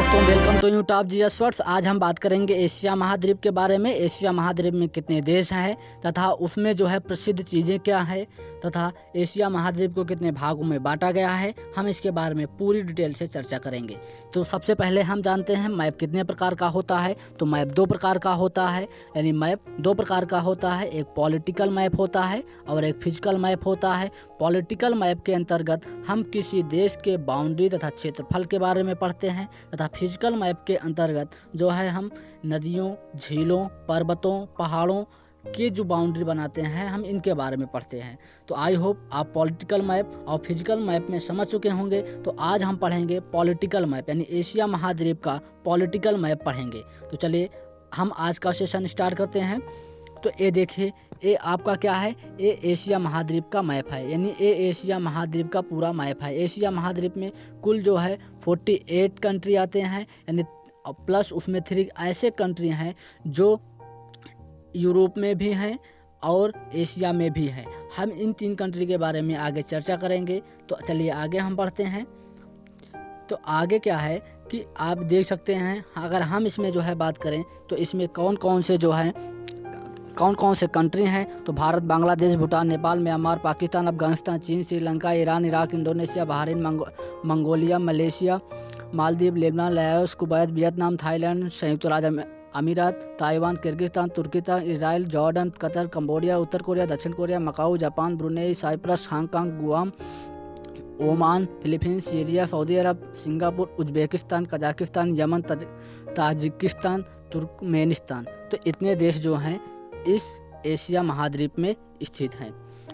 दोस्तों, welcome to YouTube GS shorts. आज हम बात करेंगे एशिया महाद्वीप के बारे में। एशिया महाद्वीप में कितने देश हैं तथा उसमें जो है प्रसिद्ध चीज़ें क्या है तथा एशिया महाद्वीप को कितने भागों में बांटा गया है, हम इसके बारे में पूरी डिटेल से चर्चा करेंगे। तो सबसे पहले हम जानते हैं मैप कितने प्रकार का होता है। तो मैप दो प्रकार का होता है, यानी मैप दो प्रकार का होता है। एक पॉलिटिकल मैप होता है और एक फिजिकल मैप होता है। पॉलिटिकल मैप के अंतर्गत हम किसी देश के बाउंड्री तथा क्षेत्रफल के बारे में पढ़ते हैं तथा फिजिकल मैप के अंतर्गत जो है हम नदियों, झीलों, पर्वतों, पहाड़ों के जो बाउंड्री बनाते हैं हम इनके बारे में पढ़ते हैं। तो आई होप आप पॉलिटिकल मैप और फिजिकल मैप में समझ चुके होंगे। तो आज हम पढ़ेंगे पॉलिटिकल मैप, यानी एशिया महाद्वीप का पॉलिटिकल मैप पढ़ेंगे। तो चलिए हम आज का सेशन स्टार्ट करते हैं। तो ये देखिए, ये आपका क्या है, ये एशिया महाद्वीप का मैप है, यानी ये एशिया महाद्वीप का पूरा मैप है। एशिया महाद्वीप में कुल जो है 48 कंट्री आते हैं, यानी प्लस उसमें 3 ऐसे कंट्री हैं जो यूरोप में भी हैं और एशिया में भी हैं। हम इन 3 कंट्री के बारे में आगे चर्चा करेंगे। तो चलिए आगे हम बढ़ते हैं। तो आगे क्या है कि आप देख सकते हैं, अगर हम इसमें जो है बात करें तो इसमें कौन कौन से कंट्री हैं। तो भारत, बांग्लादेश, भूटान, नेपाल, म्यांमार, पाकिस्तान, अफगानिस्तान, चीन, Sri Lanka, Iran, Iraq, Indonesia, Bahrain, Mongolia, Malaysia, Maldives, Lebanon, Laos, Kuwait, Vietnam, Thailand, संयुक्त राज्य अमीरात, Taiwan, Kyrgyzstan, Turkistan, Israel, Jordan, Qatar, Cambodia, उत्तर कोरिया, दक्षिण Korea, Macau, Japan, Brunei, Cyprus, Hong Kong, Guam, Oman, Philippines, Syria, Saudi Arab, Singapore, Uzbekistan, Kazakhstan, Yemen, Tajikistan, Turkmenistan. तो इतने देश जो हैं इस एशिया महाद्वीप में स्थित हैं।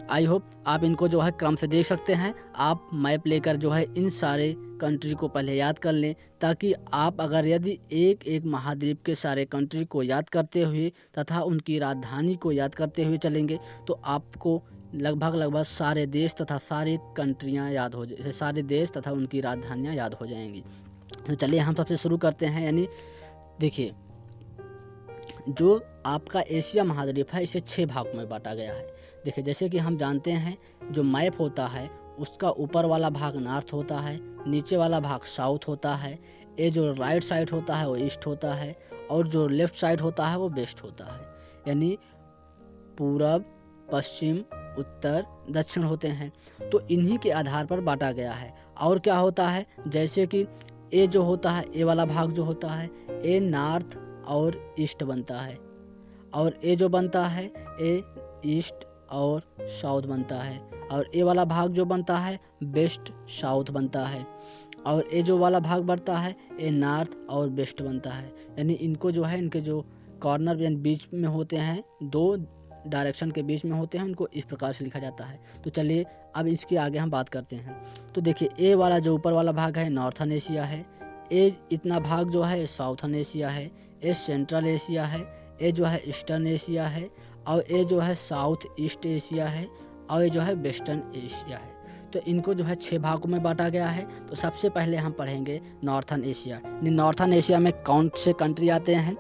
आई होप आप इनको जो है क्रम से देख सकते हैं। आप मैप लेकर जो है इन सारे कंट्री को पहले याद कर लें, ताकि आप अगर यदि एक एक महाद्वीप के सारे कंट्री को याद करते हुए तथा उनकी राजधानी को याद करते हुए चलेंगे तो आपको लगभग सारे देश तथा सारी कंट्रियाँ याद हो जाए, सारे देश तथा उनकी राजधानियाँ याद हो जाएंगी। तो चलिए हम सबसे शुरू करते हैं। यानी देखिए, जो आपका एशिया महाद्वीप है इसे 6 भागों में बांटा गया है। देखिए, जैसे कि हम जानते हैं जो मैप होता है उसका ऊपर वाला भाग नॉर्थ होता है, नीचे वाला भाग साउथ होता है, ये जो राइट साइड होता है वो ईस्ट होता है और जो लेफ्ट साइड होता है वो वेस्ट होता है। यानी पूरब, पश्चिम, उत्तर, दक्षिण होते हैं। तो इन्हीं के आधार पर बांटा गया है। और क्या होता है, जैसे कि ये जो होता है, ये वाला भाग जो होता है ये नॉर्थ और ईस्ट बनता है, और ये जो बनता है ये ईस्ट और साउथ बनता है, और ये वाला भाग जो बनता है वेस्ट साउथ बनता है, और ये जो वाला भाग बनता है ये नॉर्थ और वेस्ट बनता है। यानी इनको जो है, इनके जो कॉर्नर यानी बीच में होते हैं, 2 डायरेक्शन के बीच में होते हैं, उनको इस प्रकार से लिखा जाता है। तो चलिए अब इसके आगे हम बात करते हैं। तो देखिए, ये वाला जो ऊपर वाला भाग है नॉर्थन एशिया है, ये इतना भाग जो है साउथर्न एशिया है, ये सेंट्रल एशिया है, ये जो है ईस्टर्न एशिया है, और ये जो है साउथ ईस्ट एशिया है, और ये जो है वेस्टर्न एशिया है। तो इनको जो है 6 भागों में बांटा गया है। तो सबसे पहले हम पढ़ेंगे नॉर्थन एशिया। नॉर्थन एशिया में कौन से कंट्री आते हैं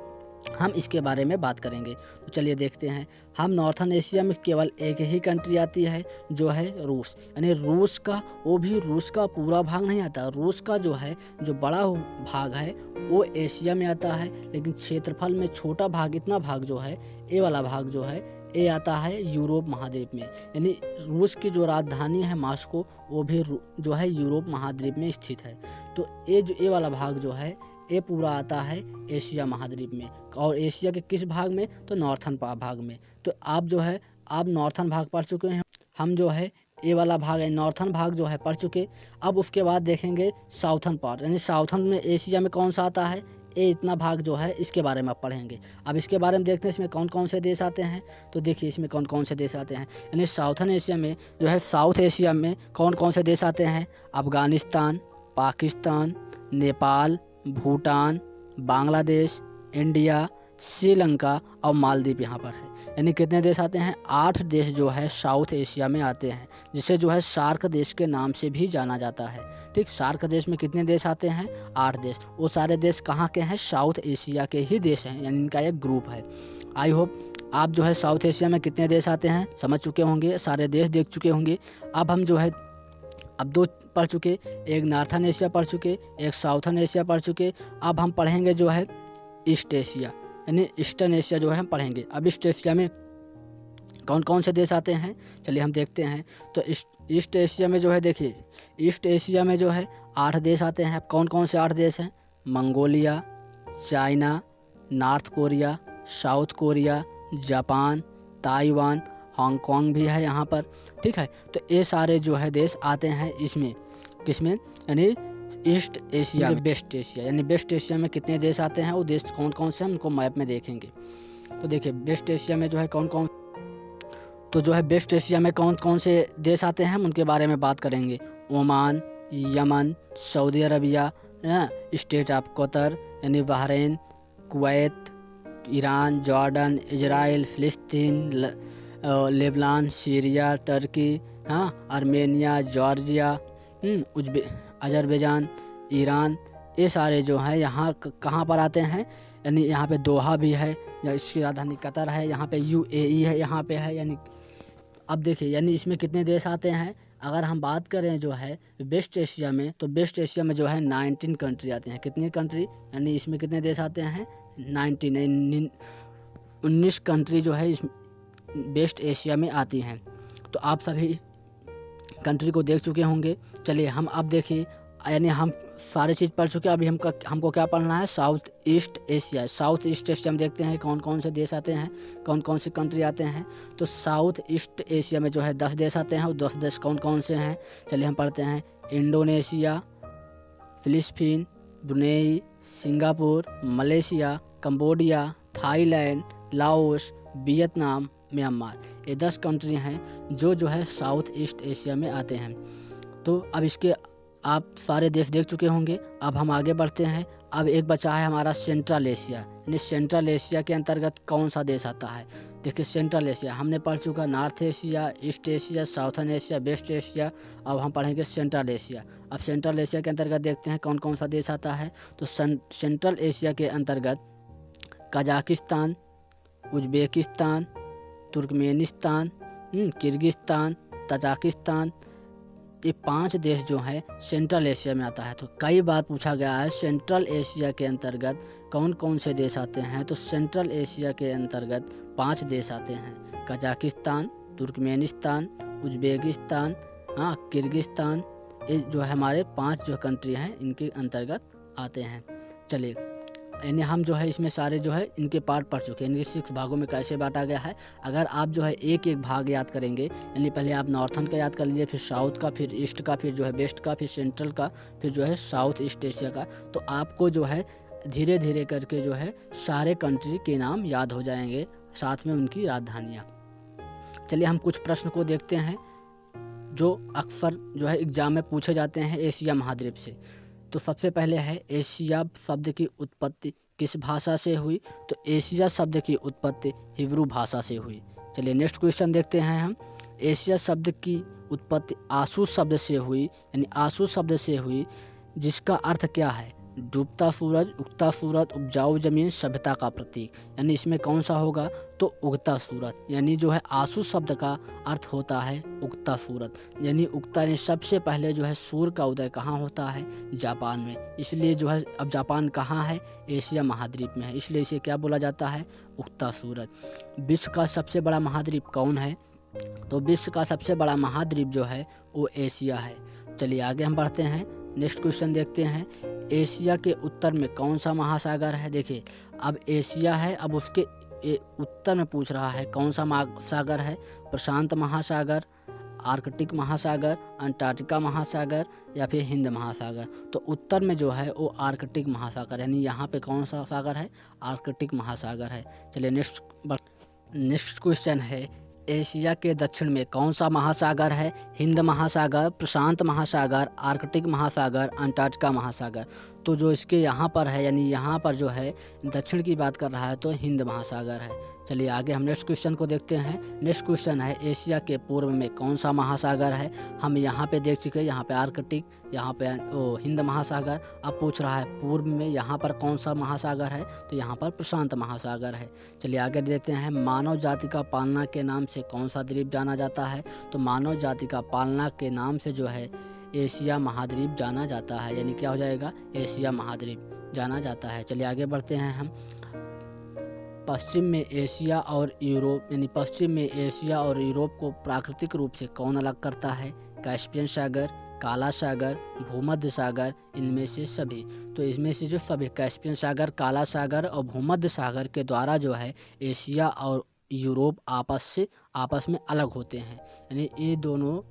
हम इसके बारे में बात करेंगे। तो चलिए देखते हैं। हम नॉर्थन एशिया में केवल एक ही कंट्री आती है जो है रूस। यानी रूस का, वो भी रूस का पूरा भाग नहीं आता। रूस का जो है, जो बड़ा भाग है वो एशिया में आता है, लेकिन क्षेत्रफल में छोटा भाग, इतना भाग जो है, ये वाला भाग जो है ये आता है यूरोप महाद्वीप में। यानी रूस की जो राजधानी है मॉस्को, वो भी जो है यूरोप महाद्वीप में स्थित है। तो ये वाला भाग जो है ये पूरा आता है एशिया महाद्वीप में। और एशिया के किस भाग में, तो नॉर्थन भाग में। तो आप जो है, आप नॉर्थन भाग पढ़ चुके हैं। हम जो है ये वाला भाग है नॉर्थन भाग जो है पढ़ चुके। अब उसके बाद देखेंगे साउथर्न पार्ट, यानी साउथर्न में एशिया में कौन सा आता है, ये इतना भाग जो है इसके बारे में आप पढ़ेंगे। अब इसके बारे में देखते हैं इसमें कौन कौन से देश आते हैं। तो देखिए इसमें कौन कौन से देश आते हैं। यानी साउथर्न एशिया में जो है, साउथ एशिया में कौन कौन से देश आते हैं, अफगानिस्तान, पाकिस्तान, नेपाल, भूटान, बांग्लादेश, इंडिया, श्रीलंका और मालदीव यहाँ पर है। यानी कितने देश आते हैं, 8 देश जो है साउथ एशिया में आते हैं, जिसे जो है सार्क देश के नाम से भी जाना जाता है। ठीक, सार्क देश में कितने देश आते हैं, 8 देश। वो सारे देश कहाँ के हैं, साउथ एशिया के ही देश हैं, यानी इनका एक ग्रुप है। आई होप आप जो है साउथ एशिया में कितने देश आते हैं समझ चुके होंगे, सारे देश देख चुके होंगे। अब हम जो है अब 2 पढ़ चुके, एक नॉर्थन एशिया पढ़ चुके, एक साउथर्न एशिया पढ़ चुके। अब हम पढ़ेंगे जो है ईस्ट एशिया यानी ईस्टर्न एशिया जो है हम पढ़ेंगे। अब ईस्ट एशिया में कौन कौन से देश आते हैं, चलिए हम देखते हैं। तो ईस्ट एशिया में जो है देखिए, ईस्ट एशिया में जो है 8 देश आते हैं। अब कौन कौन से 8 देश हैं? Mongolia, China, north Korea, south Korea, Japan, Taiwan, Hong Kong भी है यहाँ पर, ठीक है। तो ये सारे जो है देश आते हैं इसमें, किसमें, यानी ईस्ट एशिया में। वेस्ट एशिया यानी वेस्ट एशिया में कितने देश आते हैं, वो देश कौन कौन से हैं उनको मैप में देखेंगे। तो देखिए वेस्ट एशिया में जो है कौन कौन, तो जो है वेस्ट एशिया में कौन कौन से देश आते हैं हम उनके बारे में बात करेंगे। Oman, Yemen, Saudi Arabia, state of Qatar यानी Bahrain, Kuwait, Iran, Jordan, Israel, फ़िलिस्तीन, Lebanon, Syria, Turkey, Armenia, Georgia, Azerbaijan, Iran, ये सारे जो हैं यहाँ कहाँ पर आते हैं, यानी यहाँ पे दोहा भी है, इसकी राजधानी कतर है, यहाँ पे यूएई है, यहाँ पे है। यानी अब देखिए, यानी इसमें कितने देश आते हैं। अगर हम बात करें जो है वेस्ट एशिया में, तो वेस्ट एशिया में जो है 19 कंट्री आते हैं। कितनी कंट्री, यानी इसमें कितने देश आते हैं, 19 कंट्री जो है इस वेस्ट एशिया में आती हैं। तो आप सभी कंट्री को देख चुके होंगे। चलिए हम अब देखिए, यानी हम सारे चीज़ पढ़ चुके हैं। अभी हमको क्या पढ़ना है, south east Asia. South east Asia में देखते हैं कौन कौन से देश आते हैं, कौन कौन से कंट्री आते हैं। तो साउथ ईस्ट एशिया में जो है 10 देश आते हैं, और 10 देश कौन कौन से हैं, चलिए हम पढ़ते हैं। Indonesia, Philippines, Brunei, Singapore, Malaysia, Cambodia, Thailand, Laos, Vietnam, Myanmar. ये 10 कंट्री हैं जो है साउथ ईस्ट एशिया में आते हैं। तो अब इसके आप सारे देश देख चुके होंगे। अब हम आगे बढ़ते हैं। अब एक बचा है हमारा सेंट्रल एशिया, यानी सेंट्रल एशिया के अंतर्गत कौन सा देश आता है। देखिए सेंट्रल एशिया हमने पढ़ चुका, north Asia, east Asia, southern Asia, west Asia. अब हम पढ़ेंगे सेंट्रल एशिया। अब सेंट्रल एशिया के अंतर्गत देखते हैं कौन कौन सा देश आता है। तो सेंट्रल एशिया के अंतर्गत Kazakhstan, Uzbekistan, Turkmenistan, Kyrgyzstan, Tajikistan, ये 5 देश जो हैं सेंट्रल एशिया में आता है। तो कई बार पूछा गया है सेंट्रल एशिया के अंतर्गत कौन कौन से देश आते हैं। तो सेंट्रल एशिया के अंतर्गत 5 देश आते हैं, कजाकिस्तान, तुर्कमेनिस्तान, उज्बेकिस्तान, किर्गिस्तान। ये जो है हमारे 5 जो कंट्री हैं इनके अंतर्गत आते हैं। चलिए, यानी हम जो है इसमें सारे जो है इनके पार्ट पढ़ चुके हैं। इनके 6 भागों में कैसे बांटा गया है। अगर आप जो है एक एक भाग याद करेंगे, यानी पहले आप नॉर्थन का याद कर लीजिए, फिर साउथ का, फिर ईस्ट का, फिर जो है वेस्ट का, फिर सेंट्रल का, फिर जो है साउथ ईस्ट एशिया का, तो आपको जो है धीरे धीरे करके जो है सारे कंट्री के नाम याद हो जाएंगे, साथ में उनकी राजधानियाँ। चलिए हम कुछ प्रश्न को देखते हैं जो अक्सर जो है एग्जाम में पूछे जाते हैं एशिया महाद्वीप से। तो सबसे पहले है एशिया शब्द की उत्पत्ति किस भाषा से हुई। तो एशिया शब्द की उत्पत्ति हिब्रू भाषा से हुई। चलिए नेक्स्ट क्वेश्चन देखते हैं हम। एशिया शब्द की उत्पत्ति आसू शब्द से हुई, यानी आसू शब्द से हुई, जिसका अर्थ क्या है, डूबता सूरज, उगता सूरज, उपजाऊ जमीन, सभ्यता का प्रतीक। यानी इसमें कौन सा होगा, तो उगता सूरज। यानी जो है आसू शब्द का अर्थ होता है उगता सूरज, यानी उगता, यानी सबसे पहले जो है सूर्य का उदय कहाँ होता है, जापान में। इसलिए जो है अब जापान कहाँ है, एशिया महाद्वीप में है, इसलिए इसे क्या बोला जाता है, उगता सूरज। विश्व का सबसे बड़ा महाद्वीप कौन है, तो विश्व का सबसे बड़ा महाद्वीप जो है वो एशिया है। चलिए आगे हम बढ़ते हैं, नेक्स्ट क्वेश्चन देखते हैं। एशिया के उत्तर में कौन सा महासागर है। देखिए अब एशिया है, अब उसके उत्तर में पूछ रहा है कौन सा महासागर है, प्रशांत महासागर, आर्कटिक महासागर, अंटार्कटिका महासागर, या फिर हिंद महासागर। तो उत्तर में जो है वो आर्कटिक महासागर, यानी यहाँ पे कौन सा सागर है, आर्कटिक महासागर है। चलिए नेक्स्ट क्वेश्चन है, एशिया के दक्षिण में कौन सा महासागर है, हिंद महासागर, प्रशांत महासागर, आर्कटिक महासागर, अंटार्कटिका महासागर। तो जो इसके यहाँ पर है, यानी यहाँ पर जो है दक्षिण की बात कर रहा है, तो हिंद महासागर है। चलिए आगे हम नेक्स्ट क्वेश्चन को देखते हैं। नेक्स्ट क्वेश्चन है, एशिया के पूर्व में कौन सा महासागर है। हम यहाँ पे देख चुके हैं, यहाँ पे आर्कटिक, यहाँ पे हिंद महासागर। अब पूछ रहा है पूर्व में यहाँ पर कौन सा महासागर है, तो यहाँ पर प्रशांत महासागर है। चलिए आगे देखते हैं, मानव जाति का पालना के नाम से कौन सा द्वीप जाना जाता है। तो मानव जाति का पालना के नाम से जो है एशिया महाद्वीप जाना जाता है, यानी क्या हो जाएगा, एशिया महाद्वीप जाना जाता है। चलिए आगे बढ़ते हैं हम। पश्चिम में एशिया और यूरोप, यानी पश्चिम में एशिया और यूरोप को प्राकृतिक रूप से कौन अलग करता है, कैस्पियन सागर, काला सागर, भूमध्य सागर, इनमें से सभी। तो इसमें से जो सभी कैस्पियन सागर, काला सागर और भूमध्य सागर के द्वारा जो है एशिया और यूरोप आपस में अलग होते हैं, यानी ये दोनों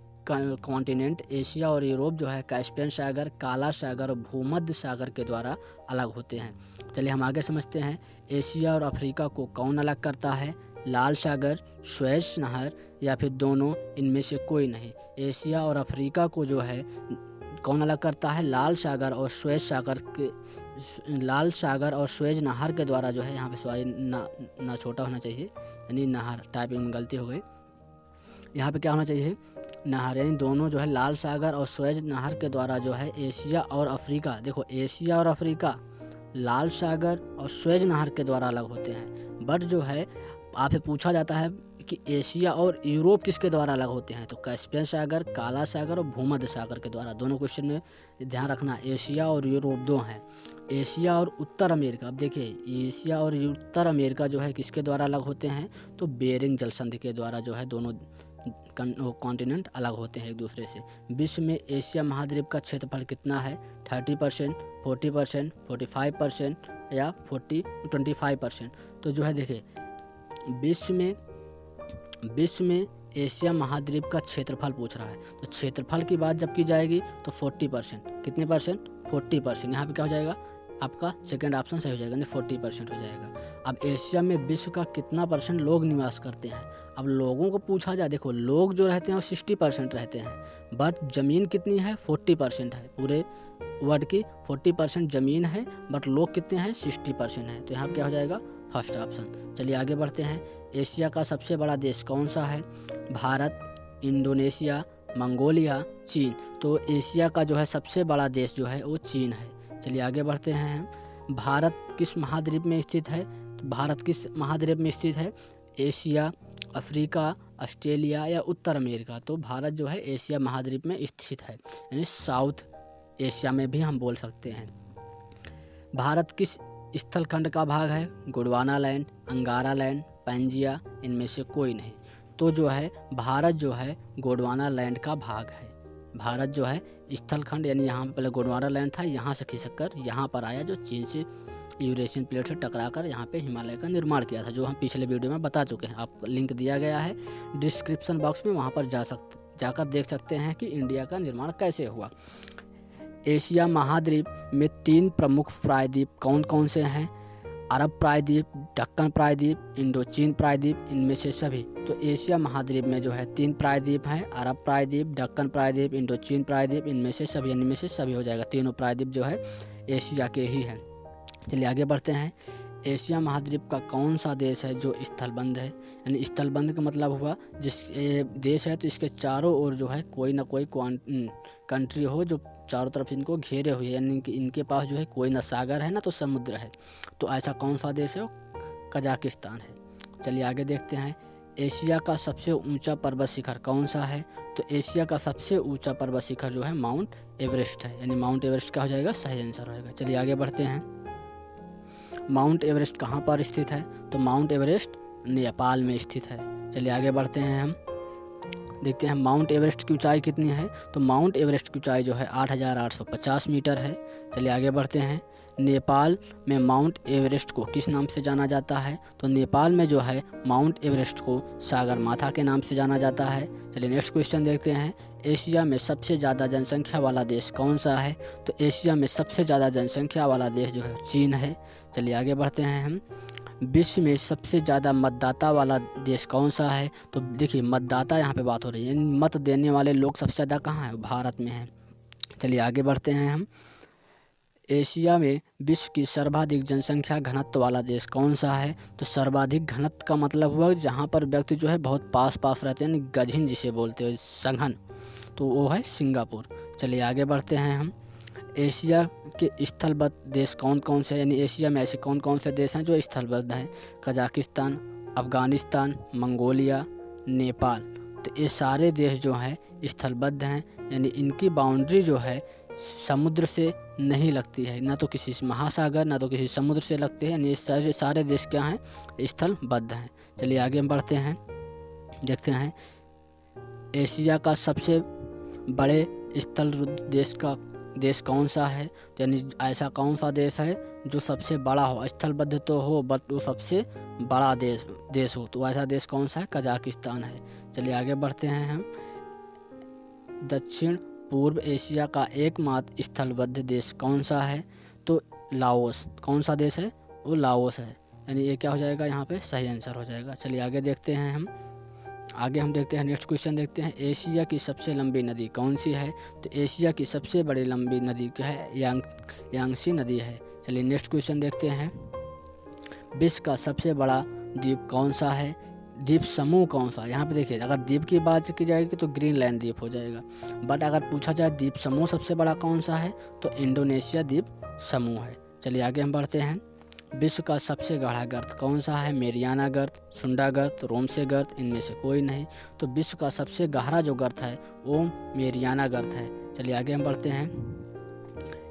कॉन्टिनेंट एशिया और यूरोप जो है कैस्पियन सागर, काला सागर और भूमध्य सागर के द्वारा अलग होते हैं। चलिए हम आगे समझते हैं। एशिया और अफ्रीका को कौन अलग करता है, लाल सागर, सुएज नहर या फिर दोनों, इनमें से कोई नहीं। एशिया और अफ्रीका को जो है कौन अलग करता है, लाल सागर और सुएज नहर के द्वारा जो है, यहाँ पे सॉरी ना छोटा होना चाहिए, यानी नहर, टाइपिंग में गलती हो गई, यहाँ पे क्या होना चाहिए, नहर, यानी दोनों जो है लाल सागर और सुएज नहर के द्वारा जो है एशिया और अफ्रीका, देखो एशिया और अफ्रीका लाल सागर और सुएज नहर के द्वारा अलग होते हैं। बट जो है आपसे पूछा जाता है कि एशिया और यूरोप किसके द्वारा अलग होते हैं, तो कैस्पियन सागर, काला सागर और भूमध्य सागर के द्वारा। दोनों क्वेश्चन में ध्यान रखना, एशिया और यूरोप दो हैं। एशिया और उत्तर अमेरिका, अब देखिए एशिया और उत्तर अमेरिका जो है किसके द्वारा अलग होते हैं, तो बेरिंग जल संधि के द्वारा जो है दोनों कॉन्टिनेंट अलग होते हैं एक दूसरे से। विश्व में एशिया महाद्वीप का क्षेत्रफल कितना है, 30%, 40%, 45% या 25%। तो जो है देखिए विश्व में एशिया महाद्वीप का क्षेत्रफल पूछ रहा है, तो क्षेत्रफल की बात जब की जाएगी तो 40%, कितने परसेंट, 40%, यहाँ पे क्या हो जाएगा, आपका सेकंड ऑप्शन सही हो जाएगा, यानी 40% हो जाएगा। अब एशिया में विश्व का कितना परसेंट लोग निवास करते हैं, अब लोगों को पूछा जाए, देखो लोग जो रहते हैं वो 60% रहते हैं, बट ज़मीन कितनी है, 40% है, पूरे वर्ल्ड की 40% ज़मीन है, बट लोग कितने हैं, 60% है। तो यहाँ क्या हो जाएगा, फर्स्ट ऑप्शन। चलिए आगे बढ़ते हैं। एशिया का सबसे बड़ा देश कौन सा है, भारत, इंडोनेशिया, मंगोलिया, चीन। तो एशिया का जो है सबसे बड़ा देश जो है वो चीन है। चलिए आगे बढ़ते हैं। भारत किस महाद्वीप में स्थित है, तो भारत किस महाद्वीप में स्थित है, एशिया, अफ्रीका, ऑस्ट्रेलिया या उत्तर अमेरिका। तो भारत जो है एशिया महाद्वीप में स्थित है, यानी साउथ एशिया में भी हम बोल सकते हैं। भारत किस स्थल खंड का भाग है, गोंडवाना लैंड, अंगारा लैंड, पैंजिया, इनमें से कोई नहीं। तो जो है भारत जो है गोंडवाना लैंड का भाग है। भारत जो है स्थल खंड, यानी यहाँ पे पहले गोंडवाना लैंड था, यहाँ से खिसक कर यहाँ पर आया, जो चीन से यूरेशियन प्लेट से टकराकर यहाँ पे हिमालय का निर्माण किया था, जो हम पिछले वीडियो में बता चुके हैं। आप लिंक दिया गया है डिस्क्रिप्शन बॉक्स में, वहाँ पर जाकर देख सकते हैं कि इंडिया का निर्माण कैसे हुआ। एशिया महाद्वीप में 3 प्रमुख प्रायद्वीप कौन कौन से हैं, अरब प्रायद्वीप, दक्कन प्रायद्वीप, इंडोचीन प्रायद्वीप, इनमें से सभी। तो एशिया महाद्वीप में जो है 3 प्रायद्वीप हैं, अरब प्रायद्वीप, दक्कन प्रायद्वीप, इंडोचीन प्रायद्वीप, इनमें से सभी, इनमें से सभी हो जाएगा। तीनों प्रायद्वीप जो है एशिया के ही हैं। चलिए आगे बढ़ते हैं। एशिया महाद्वीप का कौन सा देश है जो स्थलबंध है, यानी स्थलबंध का मतलब हुआ जिस देश है तो इसके चारों ओर जो है कोई ना कोई कंट्री हो जो चारों तरफ इनको घेरे हुए, यानी कि इनके पास जो है कोई ना सागर है ना तो समुद्र है। तो ऐसा कौन सा देश है, कजाकिस्तान है। चलिए आगे देखते हैं। एशिया का सबसे ऊंचा पर्वत शिखर कौन सा है, तो एशिया का सबसे ऊंचा पर्वत शिखर जो है माउंट एवरेस्ट है, यानी माउंट एवरेस्ट का हो जाएगा सही आंसर रहेगा। चलिए आगे बढ़ते हैं। माउंट एवरेस्ट कहाँ पर स्थित है, तो माउंट एवरेस्ट नेपाल में स्थित है। चलिए आगे बढ़ते हैं, हम देखते हैं माउंट एवरेस्ट की ऊंचाई कितनी है, तो माउंट एवरेस्ट की ऊंचाई जो है 8,850 मीटर है। चलिए आगे बढ़ते हैं। नेपाल में माउंट एवरेस्ट को किस नाम से जाना जाता है, तो नेपाल में जो है माउंट एवरेस्ट को सागर माथा के नाम से जाना जाता है। चलिए नेक्स्ट क्वेश्चन देखते हैं। एशिया में सबसे ज़्यादा जनसंख्या वाला देश कौन सा है, तो एशिया में सबसे ज़्यादा जनसंख्या वाला देश जो है चीन है। चलिए आगे बढ़ते हैं हम। विश्व में सबसे ज़्यादा मतदाता वाला देश कौन सा है, तो देखिए मतदाता यहाँ पे बात हो रही है, मत देने वाले लोग सबसे ज़्यादा कहाँ हैं, भारत में हैं। चलिए आगे बढ़ते हैं हम। एशिया में विश्व की सर्वाधिक जनसंख्या घनत्व वाला देश कौन सा है, तो सर्वाधिक घनत्व का मतलब हुआ जहाँ पर व्यक्ति जो है बहुत पास पास रहते हैं, यानी गजहिन जिसे बोलते हैं, सघन, तो वो है सिंगापुर। चलिए आगे बढ़ते हैं हम। एशिया के स्थलबद्ध देश कौन कौन से, यानी एशिया में ऐसे कौन कौन से देश हैं जो स्थलबद्ध हैं, कजाकिस्तान, अफगानिस्तान, मंगोलिया, नेपाल तो ये सारे देश जो हैं स्थलबद्ध हैं, यानी इनकी बाउंड्री जो है समुद्र से नहीं लगती है, ना तो किसी महासागर ना तो किसी समुद्र से लगते हैं, यानी ये सारे देश क्या हैं, स्थलबद्ध हैं। चलिए आगे हम बढ़ते हैं, देखते हैं एशिया का सबसे बड़े स्थल देश कौन सा है। तो यानी ऐसा कौन सा देश है जो सबसे बड़ा हो, स्थलबद्ध तो हो बट वो सबसे बड़ा देश हो, तो ऐसा देश कौन सा है, कजाकिस्तान है। चलिए आगे बढ़ते हैं हम, दक्षिण पूर्व एशिया का एकमात्र स्थलबद्ध देश कौन सा है, तो लाओस। कौन सा देश है, वो लाओस है, यानी ये क्या हो जाएगा, यहाँ पे सही आंसर हो जाएगा। चलिए आगे देखते हैं हम, देखते हैं नेक्स्ट क्वेश्चन देखते हैं, एशिया की सबसे लंबी नदी कौन सी है। तो एशिया की सबसे बड़ी लंबी नदी क्या है, यांगसी नदी है। चलिए नेक्स्ट क्वेश्चन देखते हैं, विश्व का सबसे बड़ा द्वीप कौन सा है, द्वीप समूह कौन सा। यहाँ पे देखिए अगर द्वीप की बात की जाएगी तो ग्रीनलैंड द्वीप हो जाएगा, बट अगर पूछा जाए द्वीप समूह सबसे बड़ा कौन सा है तो इंडोनेशिया द्वीप समूह है। चलिए आगे हम बढ़ते हैं, विश्व का सबसे गहरा गर्त कौन सा है, मेरियाना गर्त, सुंडा गर्त, रोमसे गर्त, इनमें से कोई नहीं। तो विश्व का सबसे गहरा जो गर्त है वो मेरियाना गर्त है। चलिए आगे हम बढ़ते हैं,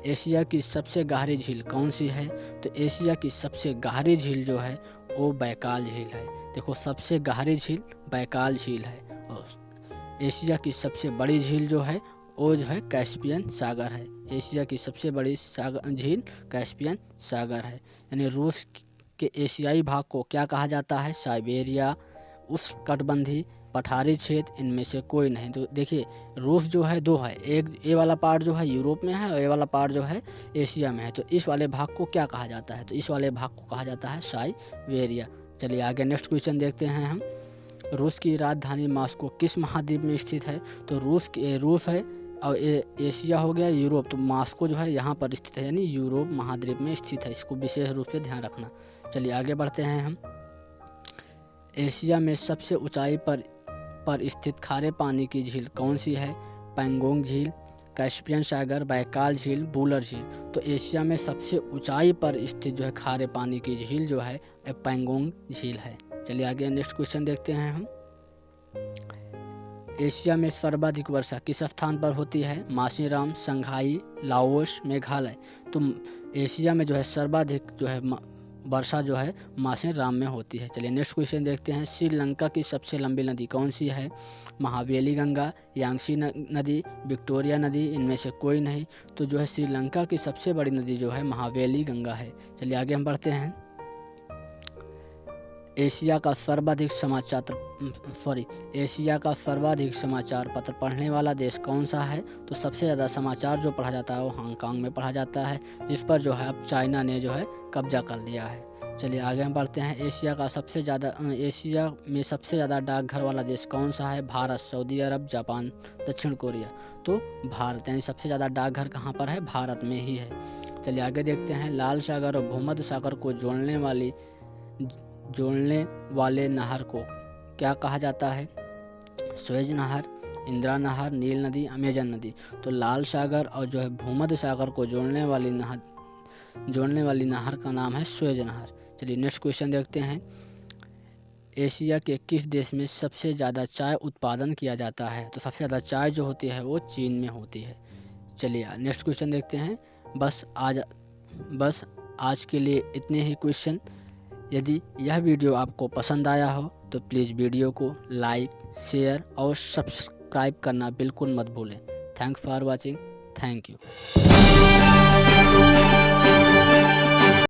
एशिया की सबसे गहरी झील कौन सी है। तो एशिया की सबसे गहरी झील जो है वो बैकाल झील है। देखो सबसे गहरी झील बैकाल झील है, और एशिया की सबसे बड़ी झील जो है वो जो है कैस्पियन सागर है। एशिया की सबसे बड़ी झील कैस्पियन सागर है। यानी रूस के एशियाई भाग को क्या कहा जाता है, साइबेरिया, उष्णकटिबंधीय पठारी क्षेत्र, इनमें से कोई नहीं। तो देखिए रूस जो है दो है, एक ये वाला पार्ट जो है यूरोप में है और ये वाला पार्ट जो है एशिया में है। तो इस वाले भाग को क्या कहा जाता है, तो इस वाले भाग को कहा जाता है साइबेरिया। चलिए आगे नेक्स्ट क्वेश्चन देखते हैं हम, रूस की राजधानी मॉस्को किस महाद्वीप में स्थित है। तो रूस है और एशिया हो गया यूरोप, तो मॉस्को जो है यहाँ पर स्थित है, यानी यूरोप महाद्वीप में स्थित है, इसको विशेष रूप से ध्यान रखना। चलिए आगे बढ़ते हैं हम, एशिया में सबसे ऊंचाई पर स्थित खारे पानी की झील कौन सी है, पैंगोंग झील, कैस्पियन सागर, बैकाल झील, वूलर झील। तो एशिया में सबसे ऊंचाई पर स्थित जो है खारे पानी की झील जो है पैंगोंग झील है। चलिए आगे नेक्स्ट क्वेश्चन देखते हैं हम, एशिया में सर्वाधिक वर्षा किस स्थान पर होती है, मासीराम, संघाई, लाओस, मेघालय। तो एशिया में जो है सर्वाधिक जो है वर्षा जो है मासीराम में होती है। चलिए नेक्स्ट क्वेश्चन देखते हैं, श्रीलंका की सबसे लंबी नदी कौन सी है, महावेली गंगा, यांगसी नदी, विक्टोरिया नदी, इनमें से कोई नहीं। तो जो है श्रीलंका की सबसे बड़ी नदी जो है महावेली गंगा है। चलिए आगे हम बढ़ते हैं, एशिया का सर्वाधिक समाचार पत्र पढ़ने वाला देश कौन सा है। तो सबसे ज़्यादा समाचार जो पढ़ा जाता है वो हांगकांग में पढ़ा जाता है, जिस पर जो है अब चाइना ने जो है कब्जा कर लिया है। चलिए आगे हम बढ़ते हैं, एशिया में सबसे ज़्यादा डाकघर वाला देश कौन सा है, भारत, सऊदी अरब, जापान, दक्षिण कोरिया। तो भारत, यानी सबसे ज़्यादा डाकघर कहाँ पर है, भारत में ही है। चलिए आगे देखते हैं, लाल सागर और भूमध्य सागर को जोड़ने वाले नहर को क्या कहा जाता है, सुएज नहर, इंदिरा नहर, नील नदी, अमेजन नदी। तो लाल सागर और जो है भूमध्य सागर को जोड़ने वाली नहर का नाम है सुएज नहर। चलिए नेक्स्ट क्वेश्चन देखते हैं, एशिया के किस देश में सबसे ज़्यादा चाय उत्पादन किया जाता है। तो सबसे ज़्यादा चाय जो होती है वो चीन में होती है। चलिए नेक्स्ट क्वेश्चन देखते हैं, बस आज के लिए इतने ही क्वेश्चन। यदि यह वीडियो आपको पसंद आया हो तो प्लीज़ वीडियो को लाइक, शेयर और सब्सक्राइब करना बिल्कुल मत भूलें। Thanks for watching, thank you.